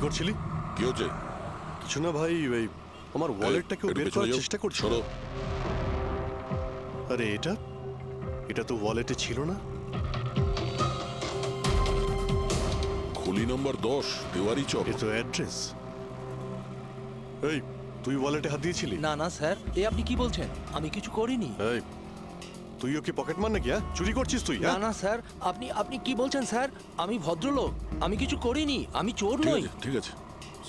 করছিলি? কি হচ্ছে? কিছু না ভাই, ওই আমার ওয়ালেটটা কেউ বের করার চেষ্টা করছিল। সরো। আরে এটা এটা তো ওয়ালেটে ছিল না। খুলি নম্বর 10 তেওয়ারি চক। এ তো অ্যাড্রেস। এই, তুই ওয়ালেটে হাত দিয়েছিলি? না না স্যার, এ আপনি কি বলছেন? আমি কিছু করিনি। এই, তুইও কি পকেট মার নাকি? চুরি করছিস তুই? না না স্যার, আপনি আপনি কি বলছেন স্যার? আমি ভদ্রলোক, আমি কিছু করিনি, আমি চোর ঠিক নই। আছে, ঠিক আছে,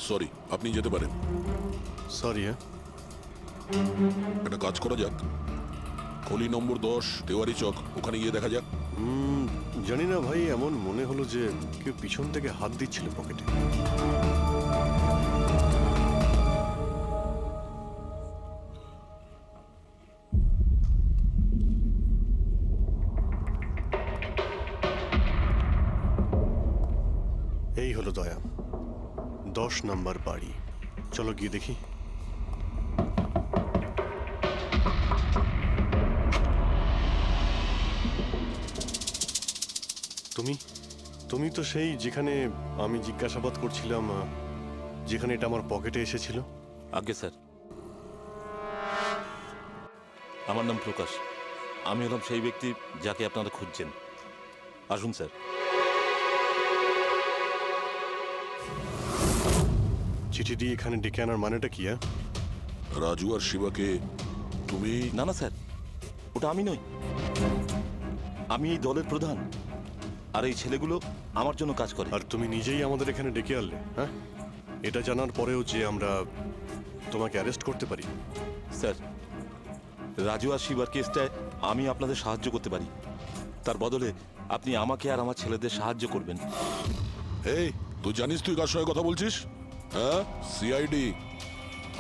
সরি, আপনি যেতে পারেন। সরি। একটা কাজ করা যাক, খলি নম্বর 10 তেওয়ারি চক, ওখানে গিয়ে দেখা যাক। জানি না ভাই, এমন মনে হলো যে কেউ পিছন থেকে হাত দিচ্ছিল পকেটে। এই হলো দয়া, 10 নম্বর বাড়ি। চলো গিয়ে দেখি। তুমি তুমি তো সেই যেখানে আমি জিজ্ঞাসাবাদ করছিলাম, যেখানে এটা আমার পকেটে এসেছিল। আজ্ঞে স্যার, আমার নাম প্রকাশ। আমি হলাম সেই ব্যক্তি যাকে আপনারা খুঁজছেন। আসুন স্যার। চিঠি দিয়ে এখানে ডেকে আনার মানেটা কি? রাজু আর শিবাকে তুমি? না না স্যার, ওটা আমি নই। আমি এই দলের প্রধান, আর এই ছেলেগুলো আমার জন্য কাজ করে। আর তুমি নিজেই আমাদের এখানে ডেকে আনলে? হ্যাঁ, এটা জানার পরেও যে আমরা তোমাকে অ্যারেস্ট করতে পারি? স্যার, রাজু আর শিবার কেসটায় আমি আপনাদের সাহায্য করতে পারি। তার বদলে আপনি আমাকে আর আমার ছেলেদের সাহায্য করবেন। এই, তুই জানিস তুই কার সঙ্গে কথা বলছিস? হ্যাঁ, সিআইডি।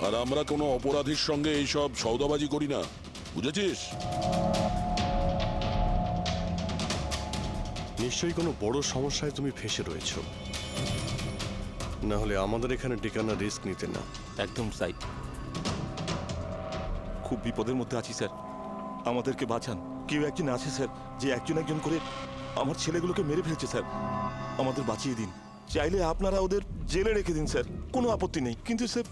আর আমরা কোনো অপরাধীর সঙ্গে এইসব সওদাবাজি করি না, বুঝেছিস? নিশ্চয়ই কোনো বড় সমস্যায় তুমি ফেঁসে রয়েছো, না হলে আমাদের এখানে ডেকে আনার রিস্ক নিতে না। একদম তাই। খুব বিপদের মধ্যে আছি স্যার, আমাদেরকে বাঁচান। কেউ একজন আছে স্যার, যে একজন একজন করে আমার ছেলেগুলোকে মেরে ফেলছে স্যার। আমাদের বাঁচিয়ে দিন। চাইলে আপনারা ওদের জেলে রেখে দিন স্যার, কোনো আপত্তি নেই, কিন্তু স্যার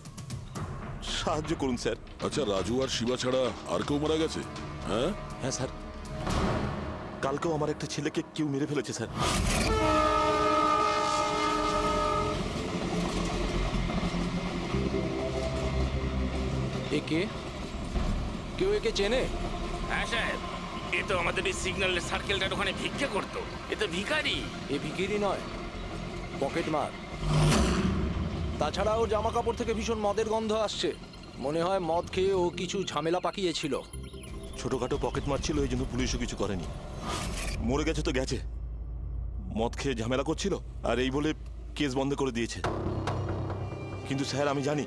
সাহায্য করুন স্যার। আচ্ছা, রাজু আর শিবা ছাড়া আর কেউ মারা গেছে? হ্যাঁ হ্যাঁ স্যার, কালকেও আমার একটা ছেলেকে কেউ মেরে ফেলেছে স্যার। একে কেউ একে চেনে? হ্যাঁ সাহেব, এ তো আমাদের এই সিগন্যালের সার্কেলটার ওখানে ভিক্ষা করতো। এ তো ভিখারি। এ ভিখিরি নয়, পকেট মার। তাছাড়া ওর জামা কাপড় থেকে ভীষণ মদের গন্ধ আসছে। মনে হয় মদ খেয়ে ও কিছু ঝামেলা পাকিয়েছিল। ছোটখাটো পকেট মারছিল, এই জন্য পুলিশও কিছু করেনি। মরে গেছে তো গেছে, মদ খেয়ে ঝামেলা করছিল আর এই বলে কেস বন্ধ করে দিয়েছে। কিন্তু স্যার আমি জানি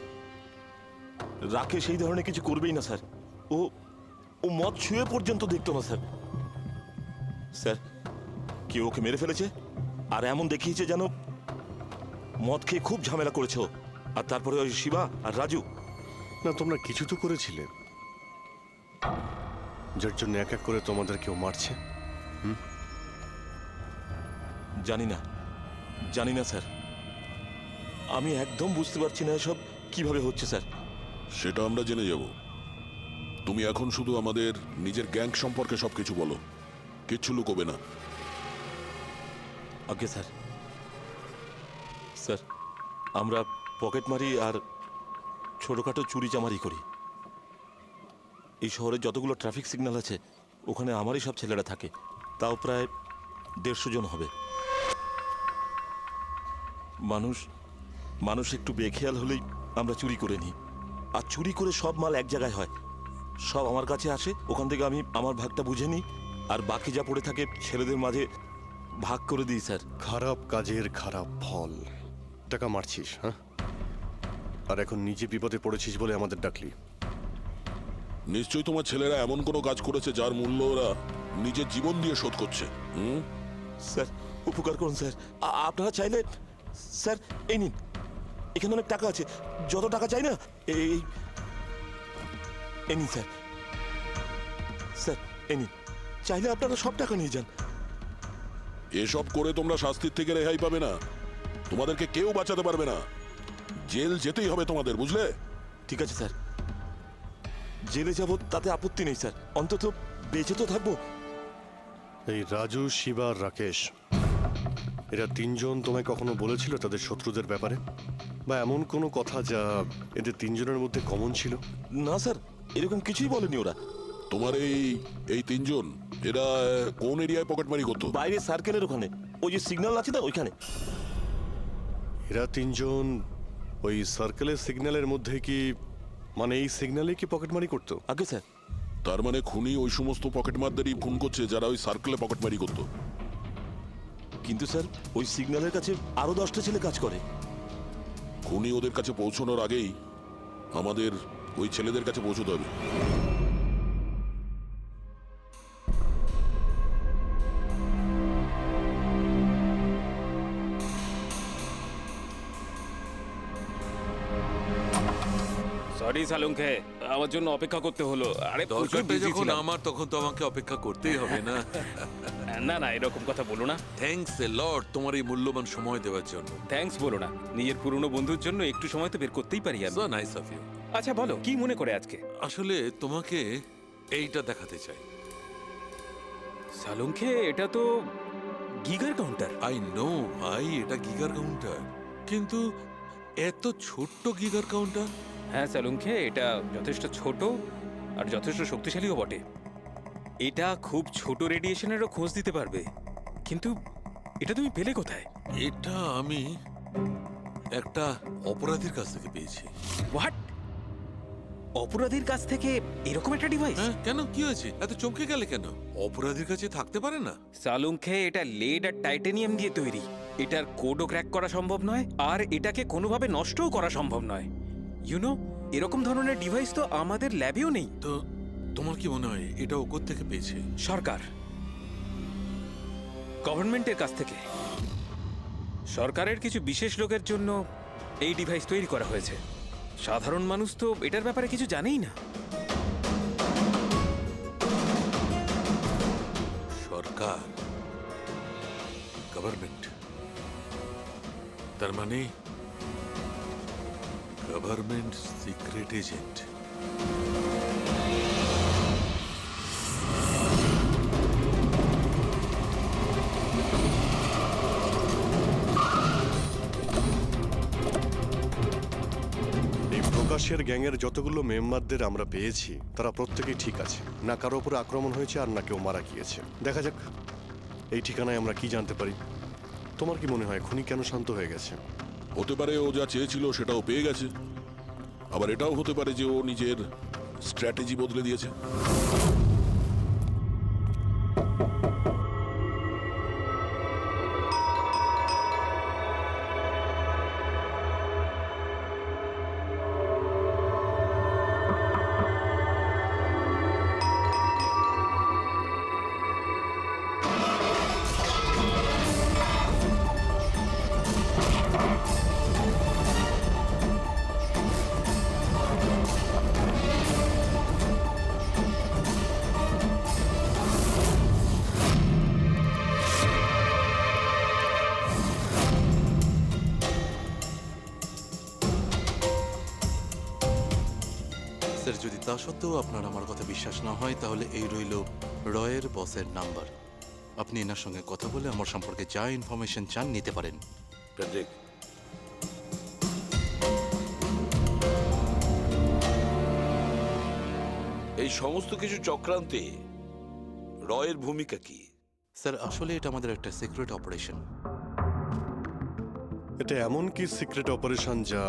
রাকেশ সেই ধরনের কিছু করবেই না স্যার। ও ও মদ ছুঁয়ে পর্যন্ত দেখতো না স্যার। স্যার, কেউ ওকে মেরে ফেলেছে আর এমন দেখিয়েছে যেন মদ খেয়ে খুব ঝামেলা করেছে ও। আর তারপরে ওই শিবা আর রাজু। না, তোমরা কিছু তো করেছিলে, যার জন্য এক এক করে তোমাদের কেউ মারছে। জানি না, জানি না স্যার। আমি একদম বুঝতে পারছি না এসব কিভাবে হচ্ছে স্যার। সেটা আমরা জেনে যাব। তুমি এখন শুধু আমাদের নিজের গ্যাং সম্পর্কে সবকিছু বলো, কিচ্ছু লুকোবে না। আজ্ঞে স্যার। স্যার, আমরা পকেট মারি আর ছোটোখাটো চুরি চামারি করি। এই শহরে যতগুলো ট্রাফিক সিগন্যাল আছে ওখানে আমারই সব ছেলেরা থাকে, তাও প্রায় 150 জন হবে। মানুষ একটু বেখেয়াল হলেই আমরা চুরি করে নিই, আর চুরি করে সব মাল এক জায়গায় হয়। সব আমার কাছে আসে, ওখান থেকে আমি আমার ভাগটা বুঝে নিই, আর বাকি যা পড়ে থাকে ছেলেদের মাঝে ভাগ করে দিই স্যার। খারাপ কাজের খারাপ ফল। টাকা মারছিস, হ্যাঁ, আর এখন নিজে বিপদে পড়েছিস বলে আমাদের ডাকলি। নিশ্চয়ই তোমার ছেলেরা এমন কোনো কাজ করেছে যার মূল্য ওরা নিজের জীবন দিয়ে শোধ করছে। স্যার, উপকার করুন স্যার। আপনারা চাইলে স্যার এই নিন, এখানে অনেক টাকা আছে, যত টাকা চাই না এই নিন স্যার। স্যার এই নিন, চাইলে আপনারা সব টাকা নিয়ে যান। এসব করে তোমরা শাস্তির থেকে রেহাই পাবে না, তোমাদেরকে কেউ বাঁচাতে পারবে না। জেল যেতেই হবে তোমাদের, বুঝলে? ঠিক আছে স্যার, জেলে যাব তাতে আপত্তি নেই স্যার, অন্তত বেঁচে তো থাকবো। এই রাজু, শিবা আর রাকেশ, এরা তিনজন তোমায় কখনো বলেছিল তাদের শত্রুদের ব্যাপারে, বা এমন কোনো কথা যা এদের তিনজনের মধ্যে কমন ছিল? না স্যার, এরকম কিছুই বলেনি ওরা। তোমার এই তিনজন এরা কোন এরিয়ায় পকেটমারি করতো? বাইরে সার্কেলের ওখানে, ওই যে সিগন্যাল আছে না ওইখানে। এরা তিনজন ওই সার্কেলের সিগন্যালের মধ্যে কি, মানে এই সিগন্যালে কি পকেটমারি করতো? আগে স্যার, তার মানে খুনি ওই সমস্ত পকেটমারদেরই খুন করছে যারা ওই সার্কেলে পকেটমারি করতো। কিন্তু স্যার ওই সিগন্যালের কাছে আরো 10টা ছেলে কাজ করে। খুনি ওদের কাছে পৌঁছানোর আগেই আমাদের ওই ছেলেদের কাছে পৌঁছতে হবে। সরি সালুঙ্কে, আমার জন্য অপেক্ষা করতে হলো। আরে প্রচুর দরকারটা busy যখন ছিলাম। আমার, তখন তো আমাকে অপেক্ষা করতেই হবে না? না না, এরকম কথা বলো না। থ্যাঙ্কস এ লট তোমার এই মূল্যবান সময় দেওয়ার জন্য। থ্যাঙ্কস বলো না, নিজের পুরনো বন্ধুর জন্য একটু সময় তো বের করতেই পারি আমি। So nice of you. আচ্ছা বলো, কি মনে করে আজকে? আসলে তোমাকে এইটা দেখাতে চাই। সালুঙ্কে, এটা তো গিগার কাউন্টার। আই নো ভাই, এটা গিগার কাউন্টার, কিন্তু এত ছোট্ট গিগার কাউন্টার। হ্যাঁ সালুঙ্কে, এটা যথেষ্ট ছোট আর যথেষ্ট শক্তিশালীও বটে। এটা খুব ছোট রেডিয়েশনেরও খোঁজ দিতে পারবে। কিন্তু এটা তুমি পেলে কোথায়? এটা আমি একটা অপরাধীর কাছ থেকে পেয়েছি। হোয়াট? অপরাধীর কাছ থেকে এরকম একটা ডিভাইস? হ্যাঁ, কেন, কি হয়েছে? এত চমকে গেলে কেন? অপরাধীর কাছে থাকতে পারে না? সালুঙ্কে, এটা লেড আর টাইটানিয়াম দিয়ে তৈরি। এটার কোডও ক্র্যাক করা সম্ভব নয়, আর এটাকে কোনোভাবে নষ্টও করা সম্ভব নয়। ইউনো, এরকম ধরনের ডিভাইস তো আমাদের ল্যাবেও নেই। তো তোমার কি মনে হয় এটা ও থেকে পেয়েছে? সরকার, গভর্নমেন্টের কাছ থেকে। সরকারের কিছু বিশেষ লোকের জন্য এই ডিভাইস তৈরি করা হয়েছে। সাধারণ মানুষ তো এটার ব্যাপারে কিছু জানেই না। সরকার, গভর্নমেন্ট, তার মানে গভর্নমেন্ট সিক্রেট এজেন্ট। এই প্রকাশের গ্যাংয়ের যতগুলো মেম্বারদের আমরা পেয়েছি তারা প্রত্যেকেই ঠিক আছে। না কারো উপরে আক্রমণ হয়েছে আর না কেউ মারা গিয়েছে। দেখা যাক এই ঠিকানায় আমরা কি জানতে পারি। তোমার কি মনে হয় খুনি কেন শান্ত হয়ে গেছে? হতে পারে ও যা চেয়েছিল সেটাও পেয়ে গেছে, আবার এটাও হতে পারে যে ও নিজের স্ট্র্যাটেজি বদলে দিয়েছে। স্যার, যদি তা সত্ত্বেও আপনার আমার কথা বিশ্বাস না হয়, তাহলে এই রইল রয়ের বসের নাম্বার। আপনি এনার সঙ্গে কথা বলে আমার সম্পর্কে যা ইনফরমেশন চান নিতে পারেন। প্যাট্রিক, এই সমস্ত কিছু চক্রান্তে রয়ের ভূমিকা কি? স্যার, আসলে এটা আমাদের একটা সিক্রেট অপারেশন। এটা এমন কি সিক্রেট অপারেশন যা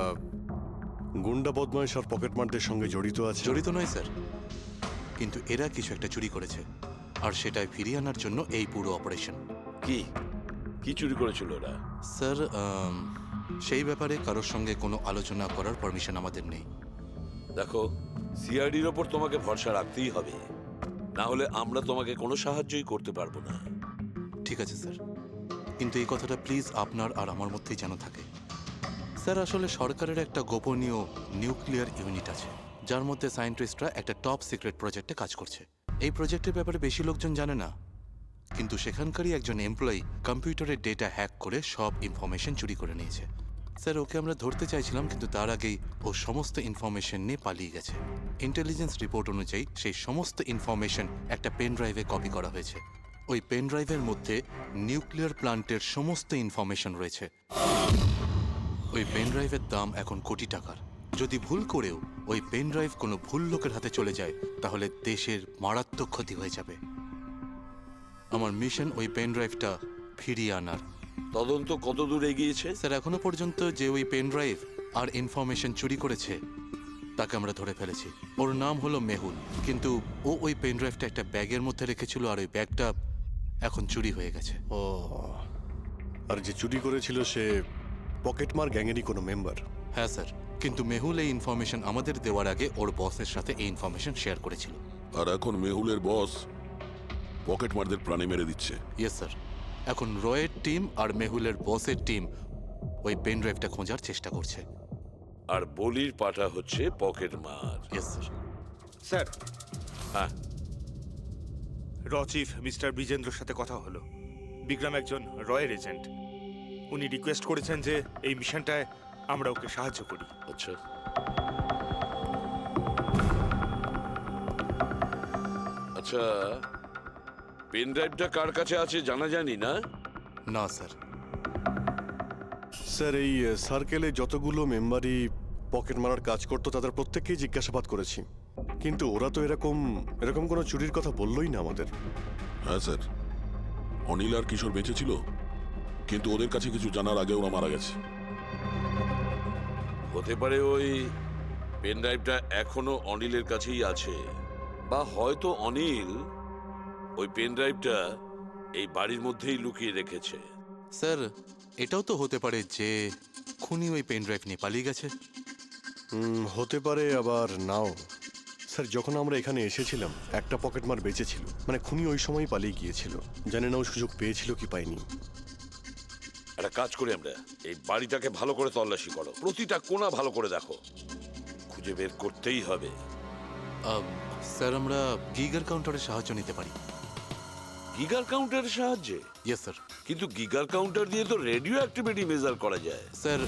গুন্ডা বদমাইশ আর পকেটমারদের সঙ্গে জড়িত আছে? জড়িত নয় স্যার, কিন্তু এরা কিছু একটা চুরি করেছে, আর সেটাই ফিরিয়ে আনার জন্য এই পুরো অপারেশন। কি কি চুরি করেছিল ওরা? স্যার, সেই ব্যাপারে কারোর সঙ্গে কোনো আলোচনা করার পারমিশন আমাদের নেই। দেখো, সিআইডির ওপর তোমাকে ভরসা রাখতেই হবে, না হলে আমরা তোমাকে কোনো সাহায্যই করতে পারবো না। ঠিক আছে স্যার, কিন্তু এই কথাটা প্লিজ আপনার আর আমার মধ্যেই যেন থাকে। স্যার, আসলে সরকারের একটা গোপনীয় নিউক্লিয়ার ইউনিট আছে, যার মধ্যে সায়েন্টিস্টরা একটা টপ সিক্রেট প্রজেক্টে কাজ করছে। এই প্রজেক্টের ব্যাপারে বেশি লোকজন জানে না, কিন্তু সেখানকারই একজন এমপ্লয়ি কম্পিউটারের ডেটা হ্যাক করে সব ইনফরমেশন চুরি করে নিয়েছে। স্যার ওকে আমরা ধরতে চাইছিলাম, কিন্তু তার আগেই ও সমস্ত ইনফরমেশন নিয়ে পালিয়ে গেছে। ইন্টেলিজেন্স রিপোর্ট অনুযায়ী সেই সমস্ত ইনফরমেশন একটা পেন ড্রাইভে কপি করা হয়েছে। ওই পেন ড্রাইভের মধ্যে নিউক্লিয়ার প্ল্যান্টের সমস্ত ইনফরমেশন রয়েছে। ওই পেন ড্রাইভের দাম এখন কোটি টাকার। যদি ভুল করেও ওই পেন ড্রাইভ কোনো ভুল লোকের হাতে চলে যায়, তাহলে দেশের মারাত্মক ক্ষতি হয়ে যাবে। আমার মিশন ওই পেন ড্রাইভটা ফিরিয়ে আনার। তদন্ত কত দূর এগিয়েছে? স্যার এখনো পর্যন্ত যে ওই পেন ড্রাইভ আর ইনফরমেশন চুরি করেছে তাকে আমরা ধরে ফেলেছি। ওর নাম হলো মেহুল, কিন্তু ও ওই পেন ড্রাইভটা একটা ব্যাগের মধ্যে রেখেছিল, আর ওই ব্যাগটা এখন চুরি হয়ে গেছে। ও, আর যে চুরি করেছিল সে পকেটমার গ্যাংয়েরই কোনো মেম্বার। হ্যাঁ স্যার, কিন্তু মেহুল এই ইনফরমেশন আমাদের দেওয়ার আগে ওর বসের সাথে এই ইনফরমেশন শেয়ার করেছিল। আর এখন মেহুলের বস পকেটমারদের প্রাণে মেরে দিচ্ছে। ইয়েস স্যার, এখন রয়ের টিম আর মেহুলের বসের টিম ওই পেন ড্রাইভটা খোঁজার চেষ্টা করছে। আর বলির পাঠা হচ্ছে পকেট মার। Yes sir. স্যার, হ্যাঁ, র চিফ মিস্টার বিজেন্দ্রর সাথে কথা হলো। বিক্রম একজন রয়ের এজেন্ট। উনি রিকোয়েস্ট করেছেন যে এই মিশনটায় আমরা ওকে সাহায্য করি। আচ্ছা। আচ্ছা, পেন ড্রাইভটা কার কাছে আছে জানা জানি না? না স্যার। স্যার, এই সার্কেলে যতগুলো মেম্বারই পকেট মারার কাজ করতো তাদের প্রত্যেককেই জিজ্ঞাসাবাদ করেছি, কিন্তু ওরা তো এরকম এরকম কোনো চুরির কথা বললোই না আমাদের। হ্যাঁ স্যার, অনিল আর কিশোর বেঁচে ছিল, কিন্তু ওদের কাছে কিছু জানার আগে ওরা মারা গেছে। হতে পারে ওই পেন ড্রাইভটা এখনো অনিলের কাছেই আছে, বা হয়তো অনিল ওই পেন ড্রাইভটা এই বাড়ির মধ্যেই লুকিয়ে রেখেছে। স্যার এটাও তো হতে পারে যে খুনি ওই পেন ড্রাইভ নিয়ে পালিয়ে গেছে। হতে পারে, আবার নাও। স্যার, যখন আমরা এখানে এসেছিলাম একটা পকেটমার বেঁচে ছিল, মানে খুনি ওই সময় পালিয়ে গিয়েছিল। জানি না ও সুযোগ পেয়েছিল কি পায়নি। একটা কাজ করি আমরা, এই বাড়িটাকে ভালো করে তল্লাশি করো, প্রতিটা কোণা ভালো করে দেখো, খুঁজে বের করতেই হবে। স্যার আমরা গিগার কাউন্টারের সাহায্য নিতে পারি। গিগার কাউন্টারের সাহায্যে? Yes sir. কিন্তু গিগার কাউন্টার দিয়ে তো রেডিও অ্যাক্টিভিটি মেজার করা যায়। স্যার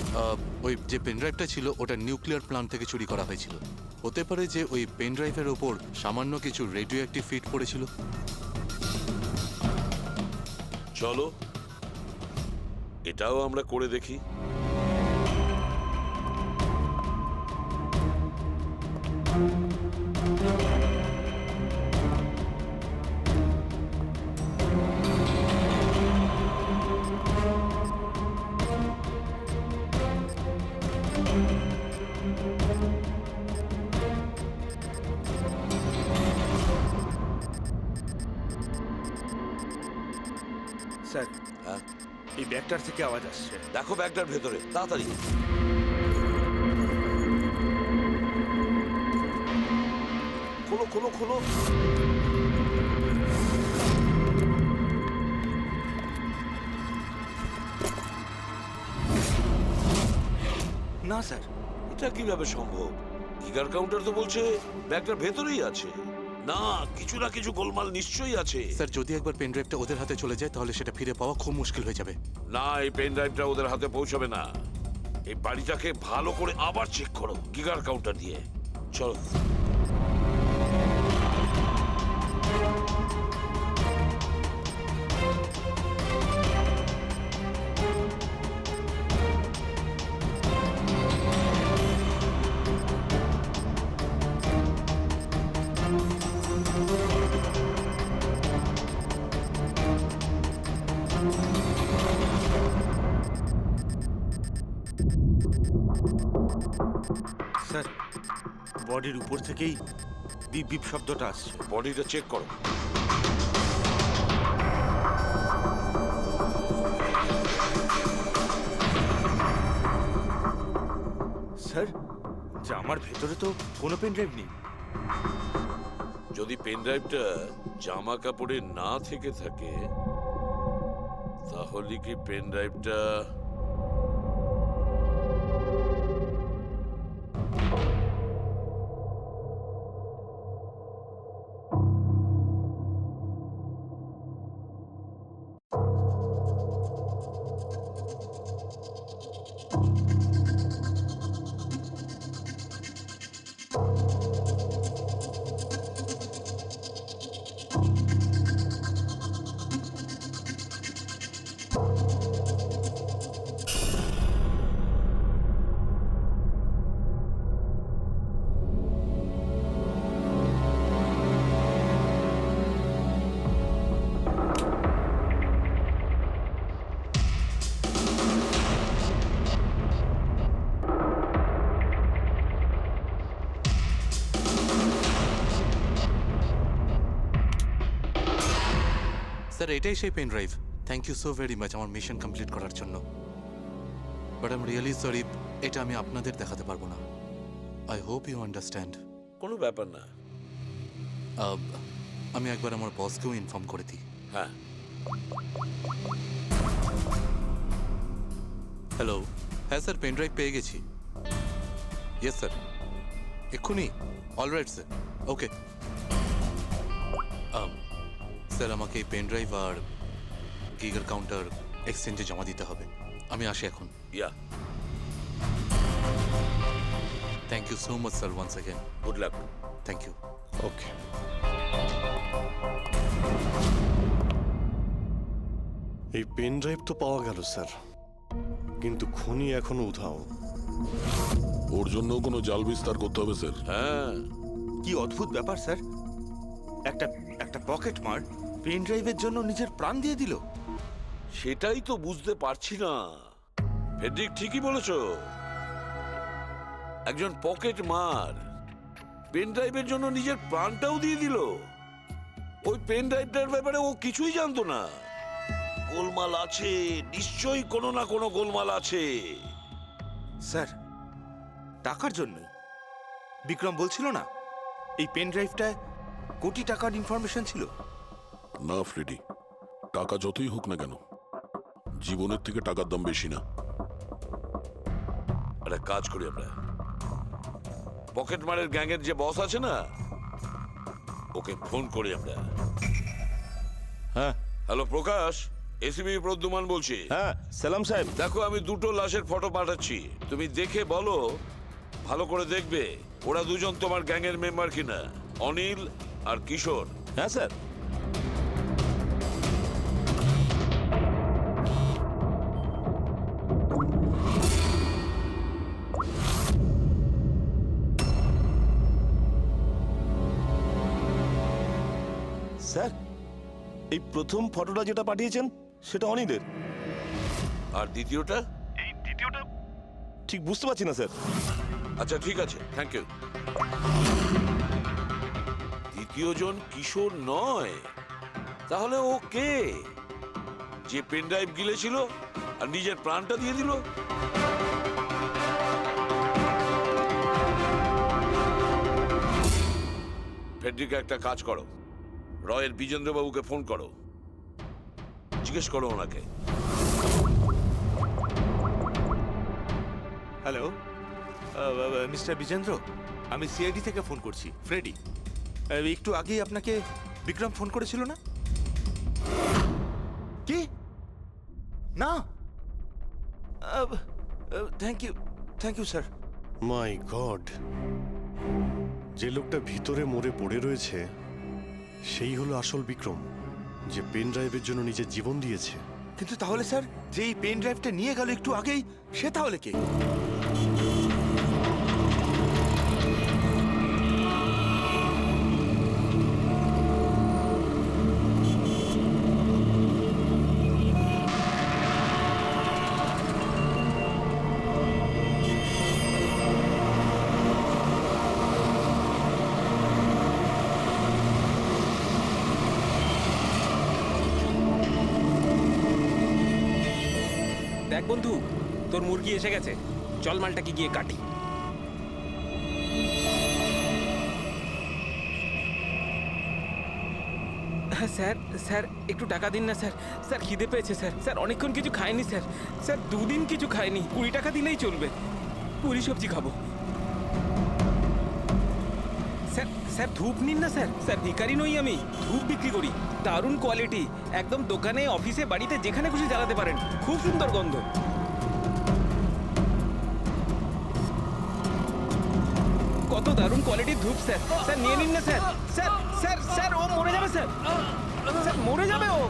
ওই যে পেন ড্রাইভটা ছিল ওটা নিউক্লিয়ার প্ল্যান্ট থেকে চুরি করা হয়েছিল। হতে পারে যে ওই পেন ড্রাইভের ওপর সামান্য কিছু রেডিও অ্যাক্টিভ ফিট পড়েছিল। চলো এটাও আমরা করে দেখি। স্যার, হ্যাঁ, এই ব্যাগটার থেকে আওয়াজ আসছে। দেখো ব্যাগটার ভেতরে, তাড়াতাড়ি। খোলো খোলো খোলো। না স্যার, এটা কিভাবে সম্ভব? গিগার কাউন্টার তো বলছে ব্যাগটার ভেতরেই আছে। না, কিছু না কিছু গোলমাল নিশ্চয়ই আছে। স্যার যদি একবার পেন ড্রাইভটা ওদের হাতে চলে যায় তাহলে সেটা ফিরে পাওয়া খুব মুশকিল হয়ে যাবে। না, এই পেন ড্রাইভটা ওদের হাতে পৌঁছবে না। এই বাড়িটাকে ভালো করে আবার চেক করো গিগার কাউন্টার দিয়ে। চলো। স্যার বডির উপর থেকেই বিপ বিপ শব্দটা আসছে। বডিটা চেক করো। স্যার, জামার ভেতরে তো কোনো পেন ড্রাইভ নেই। যদি পেন ড্রাইভটা জামা কাপড়ে না থেকে থাকে তাহলে কি পেন ড্রাইভটা স্যার এটাই সেই pen drive. Thank you so very much আমার মিশন কমপ্লিট করার জন্য। But I am really sorry, এটা আমি আপনাদের দেখাতে পারবো না। I hope you understand. কোনো ব্যাপার না। আমি একবার আমার বসকেও ইনফর্ম করে দিই। হ্যাঁ, হ্যালো, হ্যাঁ স্যার, পেন ড্রাইভ পেয়ে গেছি। ইয়েস স্যার, এক্ষুনি। All right sir, okay. স্যার আমাকে এই পেন ড্রাইভ আর গিগার কাউন্টার এক্সচেঞ্জে জমা দিতে হবে। আমি আসি এখন। Yeah, thank you so much sir, once again. Good luck. Thank you. Okay. এই পেন ড্রাইভ তো পাওয়া গেল স্যার, কিন্তু খুনি এখনো উধাও। ওর জন্য কোনো জাল বিস্তার করতে হবে স্যার। হ্যাঁ, কি অদ্ভুত ব্যাপার স্যার, একটা পকেট মার পেন ড্রাইভের জন্য নিজের প্রাণ দিয়ে দিল। সেটাই তো বুঝতে পারছি না। ফেডরিক ঠিকই বলেছ, একজন পকেট মার পেন ড্রাইভের জন্য নিজের প্রাণটাও দিয়ে দিল। ওই পেন ড্রাইভটার ব্যাপারে ও কিছুই জানতো না। গোলমাল আছে, নিশ্চয়ই কোনো না কোনো গোলমাল আছে। স্যার, টাকার জন্যই বিক্রম বলছিল না এই পেন ড্রাইভটায় কোটি টাকার ইনফরমেশন ছিল। না ফ্রেডি, টাকা যতই হোক না কেন, জীবনের থেকে টাকার দাম বেশি না। একটা কাজ করি আমরা, পকেট মারের গ্যাংয়ের যে বস আছে না, ওকে ফোন করি আমরা। হ্যাঁ হ্যালো প্রকাশ, এসিবি প্রদ্যুমান বলছি। হ্যাঁ সালাম সাহেব। দেখো, আমি দুটো লাশের ফটো পাঠাচ্ছি, তুমি দেখে বলো, ভালো করে দেখবে ওরা দুজন তোমার গ্যাংয়ের মেম্বার কিনা, অনিল আর কিশোর। হ্যাঁ স্যার। স্যার, এই প্রথম ফটোটা যেটা পাঠিয়েছেন সেটা অনিলের। আর দ্বিতীয়টা? ঠিক বুঝতে পারছি না স্যার। আচ্ছা ঠিক আছে, থ্যাংক ইউ। দ্বিতীয় জন কিশোর নয়, তাহলে ও কে? যে পেন ড্রাইভ গিলেছিল আর নিজের প্রাণটা দিয়ে দিল? ফেডরিকা, একটা কাজ করো, রয়ের বিজেন্দ্রবাবুকে ফোন করো, জিজ্ঞেস করো ওনাকে। হ্যালো মিস্টার বিজেন্দ্র, আমি সিআইডি থেকে ফোন করছি, ফ্রেডি। একটু আগেই আপনাকে বিক্রম ফোন করেছিল না? কি না? Thank you sir. My God, যে লোকটা ভিতরে মরে পড়ে রয়েছে সেই হলো আসল বিক্রম, যে পেন ড্রাইভের জন্য নিজের জীবন দিয়েছে। কিন্তু তাহলে স্যার, যে এই পেন ড্রাইভটা নিয়ে গেল একটু আগেই, সে তাহলে কে? দেখ বন্ধু, তোর মুরগি এসে গেছে, চল মালটাকে গিয়ে কাটি। হ্যাঁ স্যার, স্যার একটু টাকা দিন না স্যার। স্যার খিদে পেয়েছে স্যার। স্যার অনেকক্ষণ কিছু খাইনি স্যার। স্যার 2 দিন কিছু খাইনি, 20 টাকা দিলেই চলবে, পুরি সবজি খাবো। স্যার, স্যার ধূপ নিন না স্যার। স্যার ভিখারি নই আমি, ধূপ বিক্রি করি, দারুণ কোয়ালিটি, একদম দোকানে, অফিসে, বাড়িতে যেখানে খুশি জ্বালাতে পারেন, খুব সুন্দর গন্ধ। কত দারুণ কোয়ালিটির ধূপ স্যার। স্যার নিয়ে নিন না স্যার। স্যার স্যার স্যার ও মরে যাবে স্যার। স্যার মরে যাবে ও।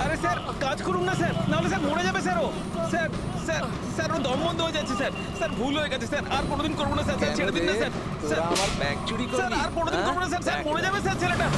আরে স্যার কাজ করুন না স্যার, নাহলে স্যার মরে যাবে স্যার ও। স্যার স্যার স্যার ও দম বন্ধ হয়ে যাচ্ছে স্যার। স্যার ভুল হয়ে গেছে স্যার, আর কোনোদিন করবো না স্যার। স্যার ছেড়ে দিন না স্যার। স্যার আমার ব্যাগ চুরি করবি? স্যার আর কোনোদিন করবো না স্যার। স্যার মরে যাবে স্যার ছেলেটা।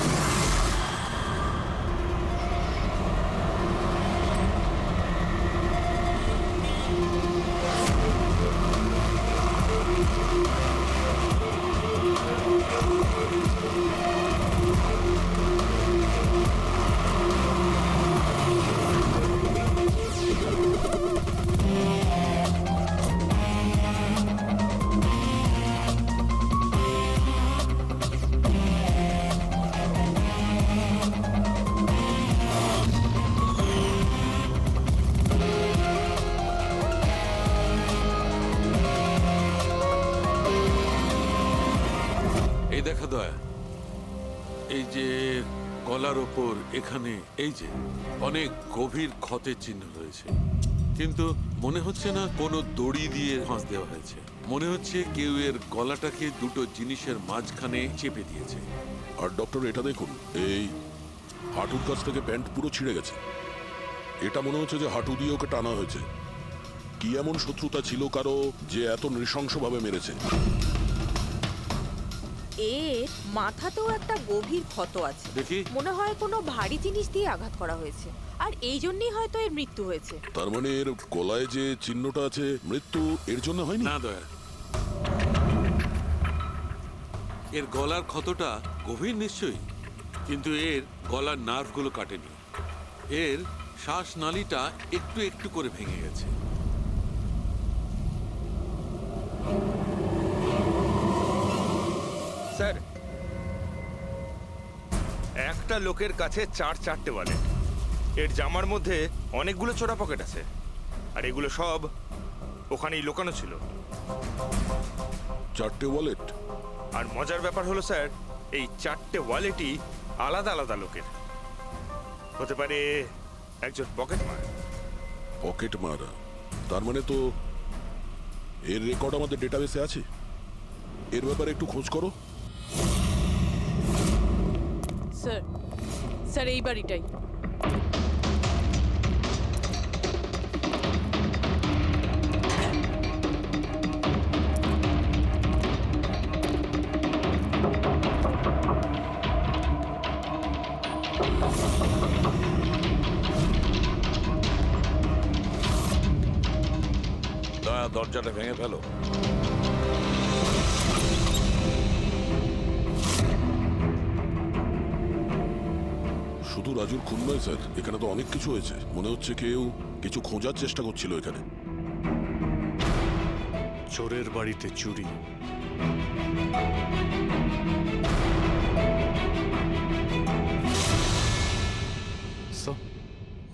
দেখা দয়া, এই যে গলার ওপর এখানে এই যে অনেক গভীর ক্ষতের চিহ্ন রয়েছে, কিন্তু মনে হচ্ছে না কোনো দড়ি দিয়ে ফাঁস দেওয়া হয়েছে। মনে হচ্ছে কেউ এর গলাটাকে দুটো জিনিসের মাঝখানে চেপে দিয়েছে। আর ডক্টর এটা দেখুন, এই হাঁটুর কাছ থেকে প্যান্ট পুরো ছিঁড়ে গেছে। এটা মনে হচ্ছে যে হাঁটু দিয়ে ওকে টানা হয়েছে। কি এমন শত্রুতা ছিল কারো যে এত নৃশংসভাবে মেরেছে? এর মাথাতেও একটা গভীর ক্ষত আছে। দেখি। মনে হয় কোনো ভারী জিনিস দিয়ে আঘাত করা হয়েছে, আর এই জন্যই হয়তো এর মৃত্যু হয়েছে। তার মানে এর গলায় যে চিহ্নটা আছে, মৃত্যু এর জন্য হয়নি? না দয়া, এর গলার ক্ষতটা গভীর নিশ্চয়ই, কিন্তু এর গলার নার্ভগুলো কাটেনি। এর শ্বাসনালীটা একটু একটু করে ভেঙে গেছে। স্যার, একটা লোকের কাছে চারটে ওয়ালেট। এর জামার মধ্যে অনেকগুলো চোরা পকেট আছে, আর এগুলো সব ওখানেই লুকানো ছিল। 4টে ওয়ালেট? আর মজার ব্যাপার হলো স্যার, এই 4টে ওয়ালেটই আলাদা আলাদা লোকের। হতে পারে একজন পকেট মার। পকেট মারা? তার মানে তো এর রেকর্ড আমাদের ডেটাবেসে আছে। এর ব্যাপারে একটু খোঁজ করো। স্যার, স্যার এই বাড়িটাই। দয়া, দরজাটা ভেঙে ফেলো। শুধু রাজুর খুন নয় স্যার, এখানে তো অনেক কিছু হয়েছে। মনে হচ্ছে কেউ কিছু খোঁজার চেষ্টা করছিল এখানে। চোরের বাড়িতে চুরি।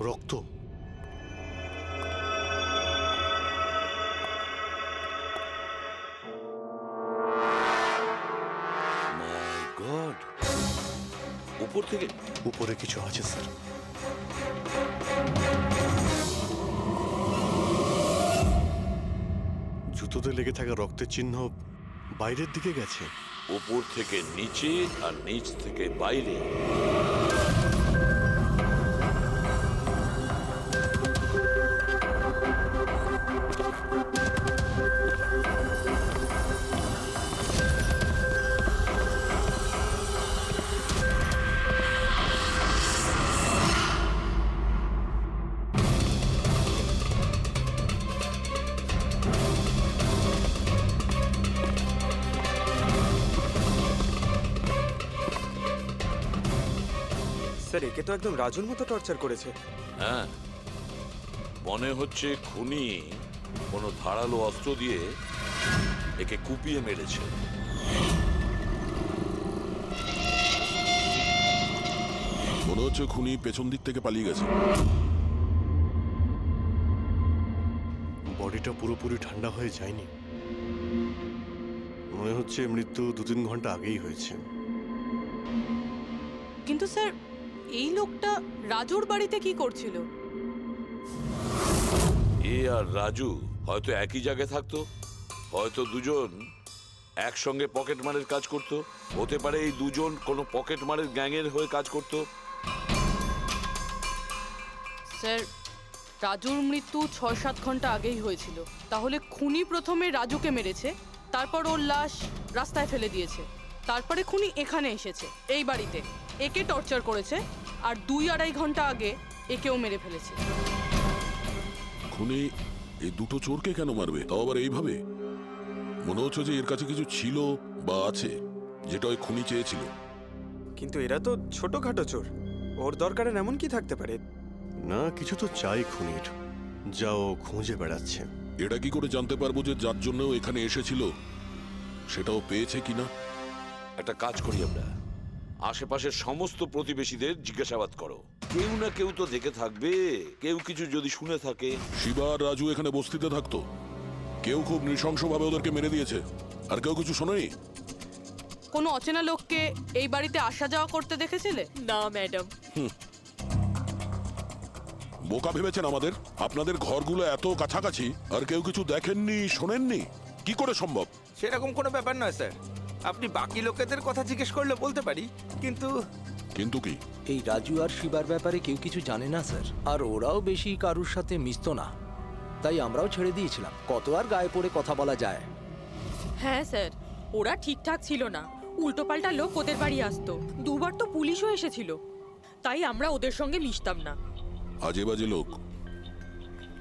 রক্ত। মাই গড, উপর থেকে উপরে কিছু আছে স্যার। জুতোতে লেগে থাকা রক্তের চিহ্ন বাইরের দিকে গেছে। উপর থেকে নিচে আর নিচ থেকে বাইরে। স্যার, একে তো একদম রাজুর মতো টর্চার করেছে। হ্যাঁ, মনে হচ্ছে খুনি কোনো ধারালো অস্ত্র দিয়ে একে কুপিয়ে মেরেছে। মনে হচ্ছে খুনি পেছন দিক থেকে পালিয়ে গেছে। বডিটা পুরোপুরি ঠান্ডা হয়ে যায়নি। মনে হচ্ছে মৃত্যু 2-3 ঘন্টা আগেই হয়েছে। কিন্তু স্যার, এই লোকটা রাজুর বাড়িতে কি করছিল? এ আর রাজু হয়তো একই জায়গায় থাকতো, হয়তো দুজন একসঙ্গে পকেট মারের কাজ করত। হতে পারে এই দুজন কোনো পকেট মারের গ্যাংয়ের হয়ে কাজ করত। স্যার, রাজুর মৃত্যু 6-7 ঘন্টা আগেই হয়েছিল। তাহলে খুনি প্রথমে রাজুকে মেরেছে, তারপর ওর লাশ রাস্তায় ফেলে দিয়েছে, তারপরে খুনি এখানে এসেছে এই বাড়িতে, একে টর্চার করেছে, আর 2-2.5 ঘন্টা আগে একেও মেরে ফেলেছে। খুনি এই দুটো চোরকে কেন মারবে, তাও আবার এইভাবে? মনে হচ্ছে যে এর কাছে কিছু ছিল বা আছে, যেটা ওই খুনি চেয়েছিল। কিন্তু এরা তো ছোটখাটো চোর, ওর দরকারে এমন কি থাকতে পারে? না, কিছু তো চাই খুনির, যা ও খুঁজে বেড়াচ্ছে। এটা কি করে জানতে পারবো যে যার জন্য ও এখানে এসেছিল সেটাও পেয়েছে কিনা? একটা কাজ করি আমরা, আশেপাশের সমস্ত প্রতিবেশীদের জিজ্ঞাসাবাদ করো। কেউ না কেউ তো দেখে থাকবে, কেউ কিছু যদি শুনে থাকে। শিবা আর রাজু এখানে বস্তিতে থাকতো, কেউ খুব নৃশংসভাবে ওদেরকে মেরে দিয়েছে, আর কেউ কিছু শোনেনি। কোনো অচেনা লোককে এই বাড়িতে আসা যাওয়া করতে দেখেছিলে? না ম্যাডাম। বোকা ভেবেছেন আমাদের? আপনাদের ঘরগুলো এত কাছাকাছি আর কেউ কিছু দেখেননি, শোনেননি? কি করে সম্ভব? সেরকম কোনো ব্যাপার নয় স্যার, আপনি বাকি লোকেদের কথা জিজ্ঞেস করলে বলতে পারি, কিন্তু কিন্তু কি? এই রাজু আর শিবার ব্যাপারে কেউ কিছু জানে না স্যার, আর ওরাও বেশি কারুর সাথে মিশতো না, তাই আমরাও ছেড়ে দিয়েছিলাম। কত আর গায়ে পড়ে কথা বলা যায়? হ্যাঁ স্যার, ওরা ঠিকঠাক ছিল না, উল্টোপাল্টা লোক ওদের বাড়ি আসতো, দুবার তো পুলিশও এসেছিল, তাই আমরা ওদের সঙ্গে মিশতাম না। আজে বাজে লোক,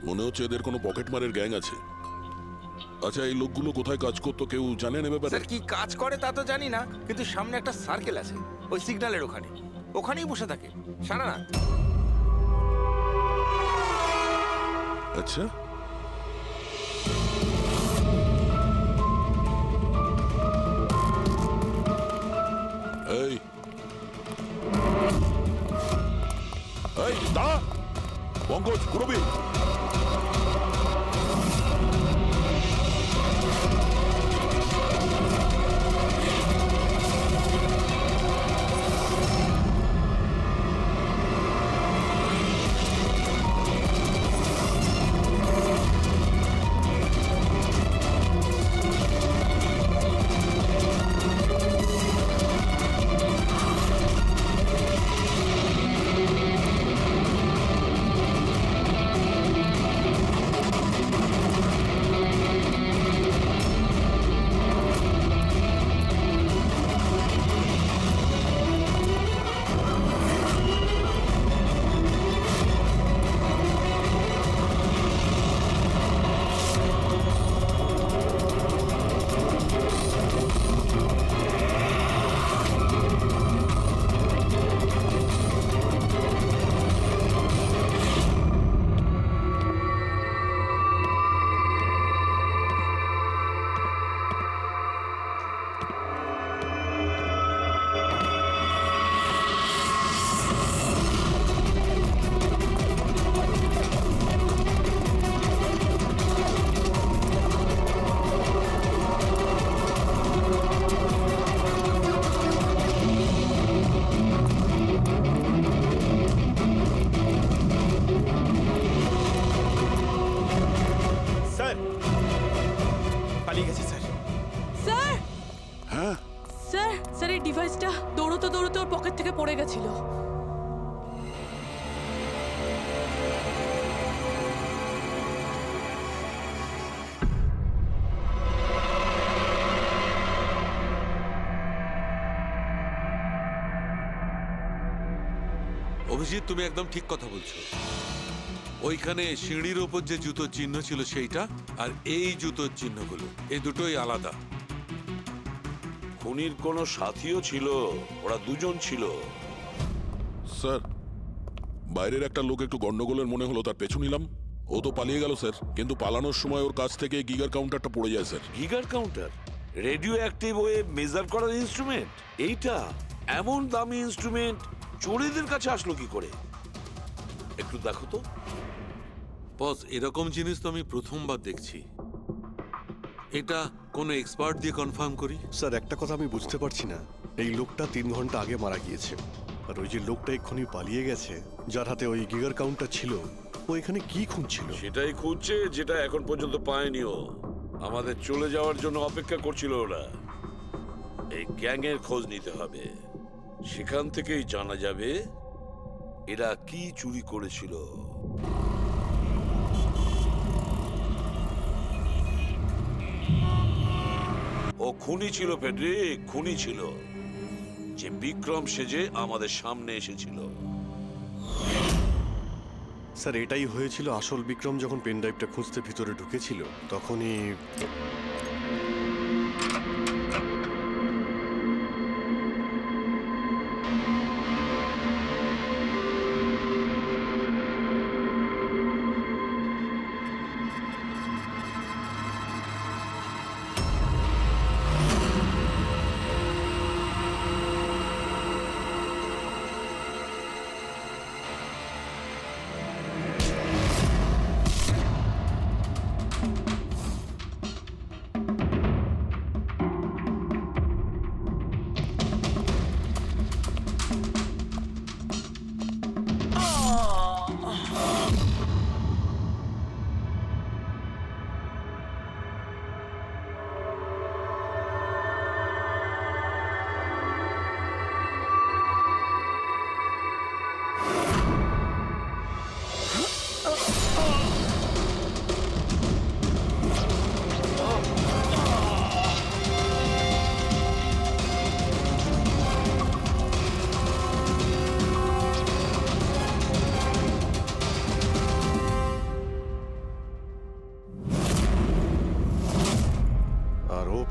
মনে হচ্ছে এদের কোনো পকেটমারের গ্যাং আছে। আচ্ছা, এই লোকগুলো কোথায় কাজ করতো কেউ জানেন এ ব্যাপারে? স্যার কি কাজ করে তা তো জানি না, কিন্তু সামনে একটা সার্কেল আছে, ওই সিগন্যালের ওখানেই বসে থাকে সারা রাত। আচ্ছা, এই এই দাঁড়া, পঙ্কজ, পুরবি। স্যার পালিয়ে গেছে স্যার। স্যার হ্যাঁ, স্যার স্যার এই ডিভাইসটা দৌড়তে দৌড়তে ওর পকেট থেকে পড়ে গেছিল। অভিজিৎ, তুমি একদম ঠিক কথা বলছো। ওইখানে সিঁড়ির ওপর যে জুতোর চিহ্ন ছিল সেইটা, আর এই জুতোর চিহ্নগুলো, এই দুটোই আলাদা। খুনির কোনো সাথীও ছিল, ওরা দুজন ছিল। স্যার, বাইরের একটা লোক একটু গন্ডগোলের মনে হলো, তার পেছু নিলাম। ও তো পালিয়ে গেল স্যার, কিন্তু পালানোর সময় ওর কাছ থেকে গিগার কাউন্টারটা পড়ে যায় sir. Geiger counter, radioactive wave measure করার ইনস্ট্রুমেন্ট, এইটা এমন দামি ইনস্ট্রুমেন্ট চোরেদের কাছে আসলো কি করে? একটু দেখো তো। বস, এরকম জিনিস তো আমি প্রথমবার দেখছি। এটা কোনো এক্সপার্ট দিয়ে কনফার্ম করি। স্যার, একটা কথা আমি বুঝতে পারছি না, এই লোকটা 3 ঘন্টা আগে মারা গিয়েছে, আর ওই যে লোকটা এক্ষুনি পালিয়ে গেছে, যার হাতে ওই গিগার কাউন্টার ছিল, ও এখানে কি খুঁজছিল? সেটাই খুঁজছে, যেটা এখন পর্যন্ত পায়নি ও। আমাদের চলে যাওয়ার জন্য অপেক্ষা করছিল ওরা। এই গ্যাংয়ের খোঁজ নিতে হবে, সেখান থেকেই জানা যাবে এরা কি চুরি করেছিল। ও খুনি ছিল ফেডরিক, খুনি ছিল, যে বিক্রম সেজে আমাদের সামনে এসেছিল। স্যার, এটাই হয়েছিল। আসল বিক্রম যখন পেন ড্রাইভটা খুঁজতে ভিতরে ঢুকেছিল, তখনই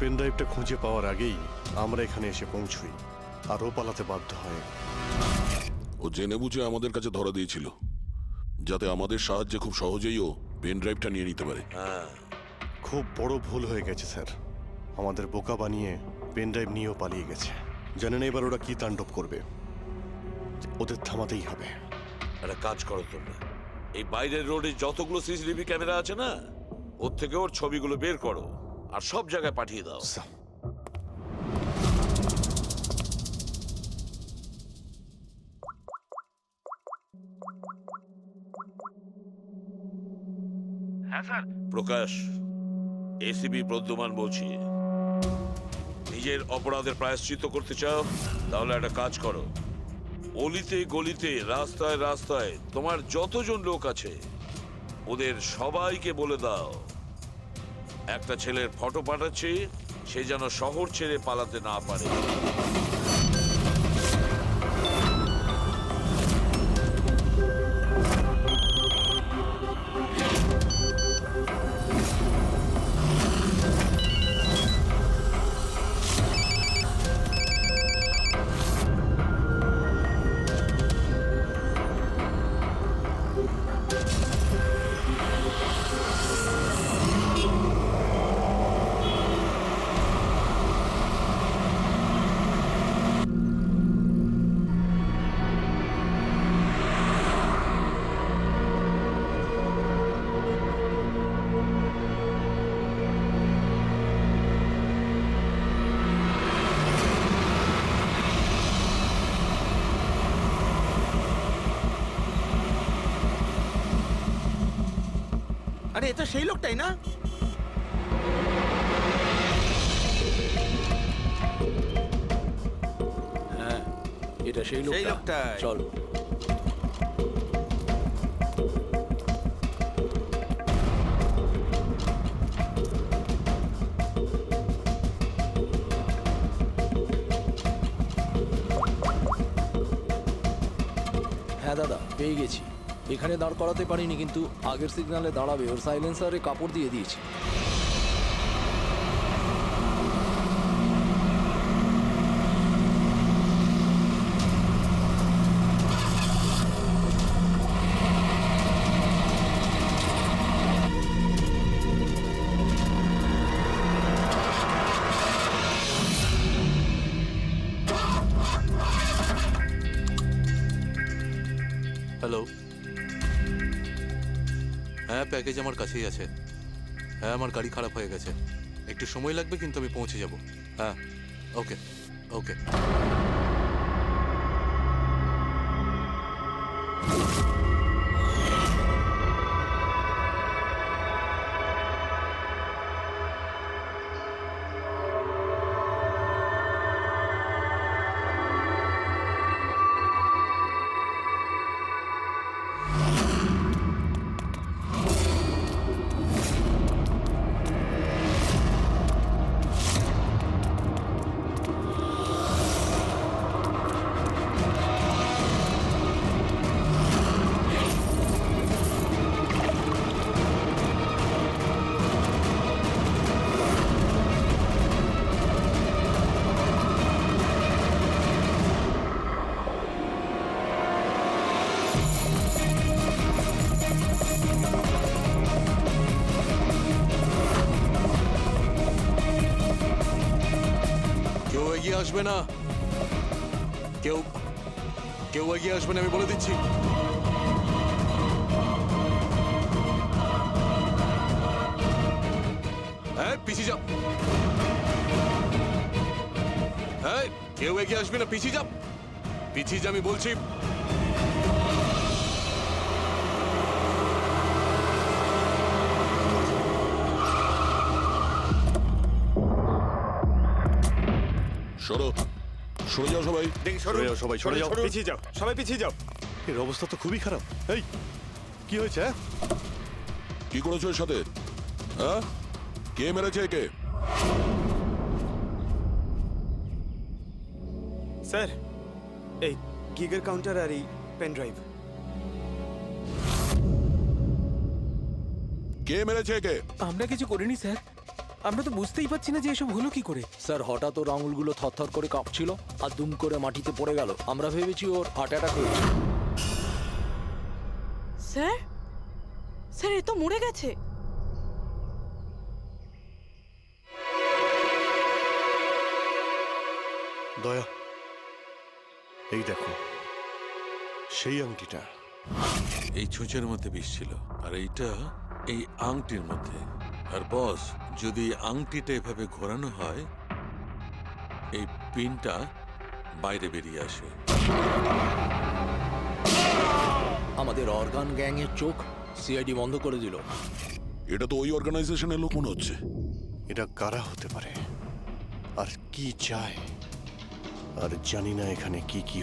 পেন ড্রাইভটা খুঁজে পাওয়ার আগেই আমরা এখানে এসে পৌঁছই, আর ও পালাতে বাধ্য হয়। ও জেনে বুঝে আমাদের কাছে ধরা দিয়েছিল, যাতে আমাদের সাহায্যে খুব সহজেই ও পেন ড্রাইভটা নিয়ে নিতে পারে। খুব বড় ভুল হয়ে গেছে স্যার, আমাদের বোকা বানিয়ে পেন ড্রাইভ নিয়েও পালিয়ে গেছে। জানেন এবার ওরা কি তাণ্ডব করবে, ওদের থামাতেই হবে। একটা কাজ করো তোমরা, এই বাইরের রোডে যতগুলো সিসিটিভি ক্যামেরা আছে না, ওর থেকে ওর ছবিগুলো বের করো আর সব জায়গায় পাঠিয়ে দাও। হ্যাঁ স্যার। প্রকাশ, এসিপি প্রদ্যুমান বলছি। নিজের অপরাধের প্রায়শ্চিত্ত করতে চাও? তাহলে একটা কাজ করো, অলিতে গলিতে রাস্তায় রাস্তায় তোমার যতজন লোক আছে ওদের সবাইকে বলে দাও একটা ছেলের ফটো পাঠাচ্ছি, সে যেন শহর ছেড়ে পালাতে না পারে। আরে এটা সেই লোকটাই না? হ্যাঁ, এটা সেই লোকটা। চল। হ্যাঁ দাদা, পেয়ে গেছি। এখানে দাঁড় করাতে পারিনি, কিন্তু আগের সিগন্যালে দাঁড়াবে, ওর সাইলেন্সারে কাপড় দিয়ে দিয়েছি। হ্যালো, হ্যাঁ প্যাকেজ আমার কাছেই আছে। হ্যাঁ, আমার গাড়ি খারাপ হয়ে গেছে, একটু সময় লাগবে, কিন্তু আমি পৌঁছে যাব। হ্যাঁ, ওকে ওকে। এগিয়ে আসবে না, কেউ কেউ এগিয়ে আসবে না, আমি বলে দিচ্ছি। পিছিয়ে যাও, কেউ এগিয়ে আসবে না, পিছিয়ে যাও, পিছিয়ে যা, আমি বলছি। সরো, সরে যাও সবাই। দেখি সরে যাও সবাই, সরে যাও। পিছিয়ে যাও, সবাই পিছিয়ে যাও। এর অবস্থা তো খুবই খারাপ। এই কি হয়েছে? কি করেছো এর সাথে? হ্যাঁ, কে মেরেছে একে? স্যার, এই গিগার কাউন্টার আর এই পেন ড্রাইভ। কে মেরেছে একে? আমরা কিছু করিনি স্যার। আমরা তো বুঝতেই পারছি না যে এসব হলো কি করে। স্যার হঠাৎ ওর আঙুলগুলো থরথর করে কাঁপছিল আর দুম করে মাটিতে পড়ে গেল। আমরা ভেবেছি ওর হার্ট অ্যাটাক হয়েছে। স্যার স্যার এ তো মরে গেছে। দয়া, এই দেখো সেই আংটিটা। এই ছুঁচের মধ্যে বিষ ছিল আর এইটা এই আংটির মধ্যে। আর বস, যদি এই আংটিটা এভাবে ঘোরানো হয় এই পিনটা বাইরে বেরিয়ে আসে। আমাদের অর্গান গ্যাংয়ের চোখ সিআইডি বন্ধ করে দিল। এটা তো ওই অর্গানাইজেশনের লোক মনে হচ্ছে। এটা কারা হতে পারে আর কি চায়? আর জানি না এখানে কি কি